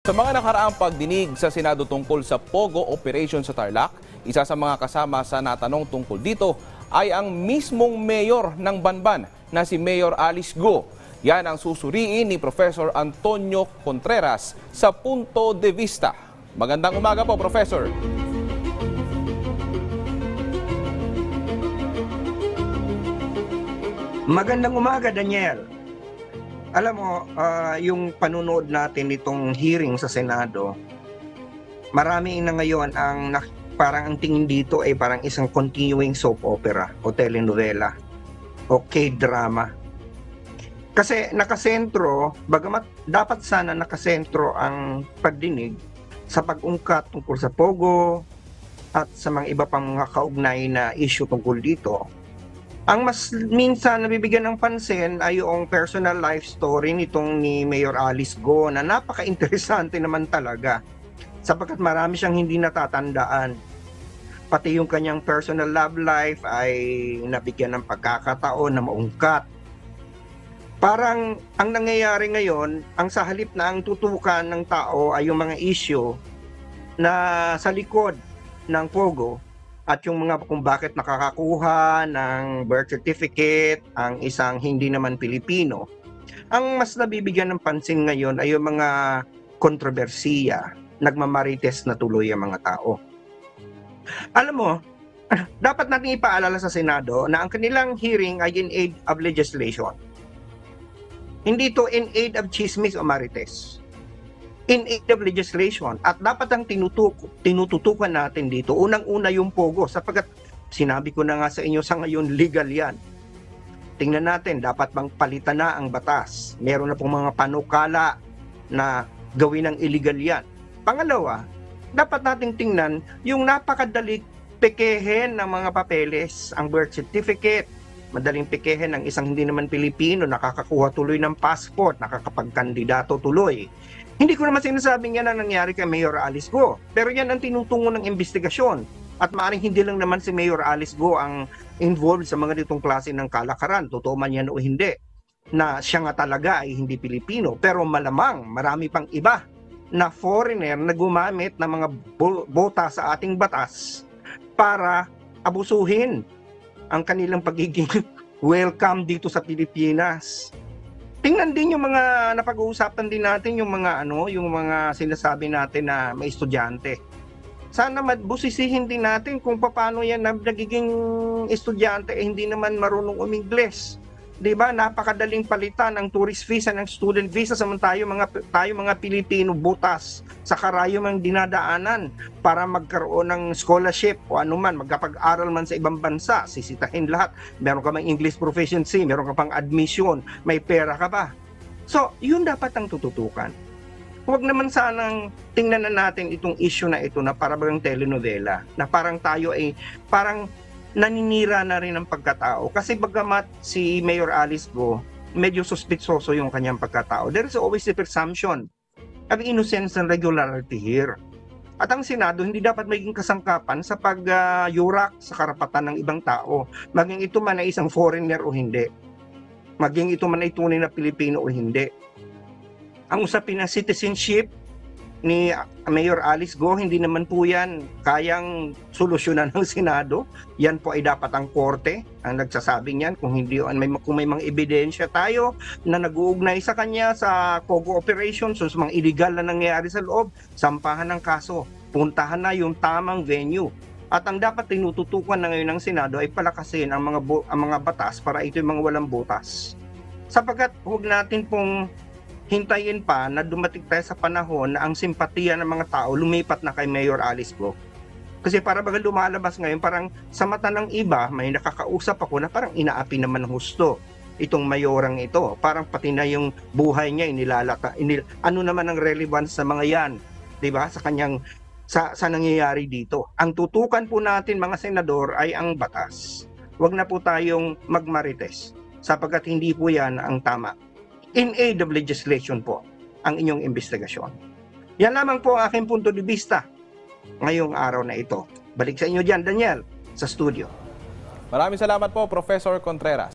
Sa mga nakaraang pagdinig sa Senado tungkol sa Pogo operation sa Tarlac, isa sa mga kasama sa natanong tungkol dito ay ang mismong mayor ng Banban na si Mayor Alice Go. Yan ang susuriin ni Professor Antonio Contreras sa Punto de Vista. Magandang umaga po, Professor. Magandang umaga, Daniel. Alam mo, yung panunood natin nitong hearing sa Senado, marami na ngayon parang ang tingin dito ay parang isang continuing soap opera o telenovela o K-drama. Kasi nakasentro, bagamat dapat sana nakasentro ang pagdinig sa pag-ungkat tungkol sa Pogo at sa mga iba pang mga kaugnay na issue tungkol dito. Ang mas minsan nabibigyan ng pansin ay yung personal life story nitong ni Mayor Alice Go na napaka-interesante naman talaga sapagkat marami siyang hindi natatandaan. Pati yung kanyang personal love life ay nabigyan ng pagkakataon na maungkat. Parang ang nangyayari ngayon, ang sa halip na ang tutukan ng tao ay yung mga issue na sa likod ng Pogo, at yung mga kung bakit nakakakuha ng birth certificate ang isang hindi naman Pilipino. Ang mas nabibigyan ng pansin ngayon ay yung mga kontrobersiya, nagmamarites na tuloy ang mga tao. Alam mo, dapat natin ipaalala sa Senado na ang kanilang hearing ay in aid of legislation. Hindi to in aid of chismis o marites. In aid of legislation, at dapat ang tinututukan natin dito, unang-una yung Pogo, sapagkat sinabi ko na nga sa inyo sa ngayon, legal yan. Tingnan natin, dapat bang palitan na ang batas? Meron na pong mga panukala na gawin ng illegal yan. Pangalawa, dapat nating tingnan yung napakadali pekehin ng mga papeles, ang birth certificate, madaling pekehin ng isang hindi naman Pilipino, nakakakuha tuloy ng passport, nakakapagkandidato tuloy. Hindi ko naman sinasabing yan ang nangyari kay Mayor Alice Go, pero yan ang tinutungo ng investigasyon. At maaaring hindi lang naman si Mayor Alice Go ang involved sa mga ditong klase ng kalakaran, totoo man yan o hindi, na siya nga talaga ay hindi Pilipino. Pero malamang marami pang iba na foreigner na gumamit ng mga bota sa ating batas para abusuhin ang kanilang pagiging welcome dito sa Pilipinas. Tingnan din yung mga napag-uusapan din natin, yung mga sinasabi natin na may estudyante. Sana busisihin din natin kung paano yan nagiging estudyante hindi naman marunong umingles. 'Di ba? Napakadaling palitan ang tourist visa ng student visa tayo mga Pilipino butas sa karayom ang dinadaanan para magkaroon ng scholarship o anuman, magkapag-aral man sa ibang bansa, sisitahin lahat. Meron ka mang English proficiency, meron ka pang admission, may pera ka ba? So, yun dapat ang tututukan. Huwag naman sanang tingnan na natin itong issue na ito na parang telenovela, na parang tayo ay parang naninira na rin ang pagkatao. Kasi bagamat si Mayor Alice Go, medyo suspitsoso yung kanyang pagkatao, there is always a presumption of innocence and regularity here. At ang Senado hindi dapat maging kasangkapan sa pag-yurak sa karapatan ng ibang tao, maging ito man ay isang foreigner o hindi, maging ito man ay tunay na Pilipino o hindi. Ang usapin ng citizenship ni Mayor Alice Go, hindi naman po yan kayang solusyonan ng Senado. Yan po ay dapat ang korte ang nagsasabing yan. Kung may mga ebidensya tayo na nag-uugnay sa kanya sa Pogo operation, so mga illegal na nangyayari sa loob, sampahan ng kaso, puntahan na yung tamang venue. At ang dapat tinututukan na ngayon ng Senado ay palakasin ang mga batas para ito yung mga walang butas. Sapagkat huwag natin pong hintayin pa na dumating tayo sa panahon na ang simpatiya ng mga tao lumipat na kay Mayor Alice Go. Kasi para bagal lumalabas ngayon, parang sa mata ng iba, may nakakausap ako na parang inaapi naman ng husto itong mayorang ito. Parang pati na yung buhay niya inilalata. Ano naman ang relevance sa mga yan? 'Di ba? Sa kanyang sa nangyayari dito. Ang tutukan po natin mga senador ay ang batas. Huwag na po tayong magmarites sapagkat hindi po yan ang tama. In aid of legislation po ang inyong investigasyon. Yan lamang po ang aking punto de vista ngayong araw na ito. Balik sa inyo dyan, Daniel, sa studio. Maraming salamat po, Professor Contreras.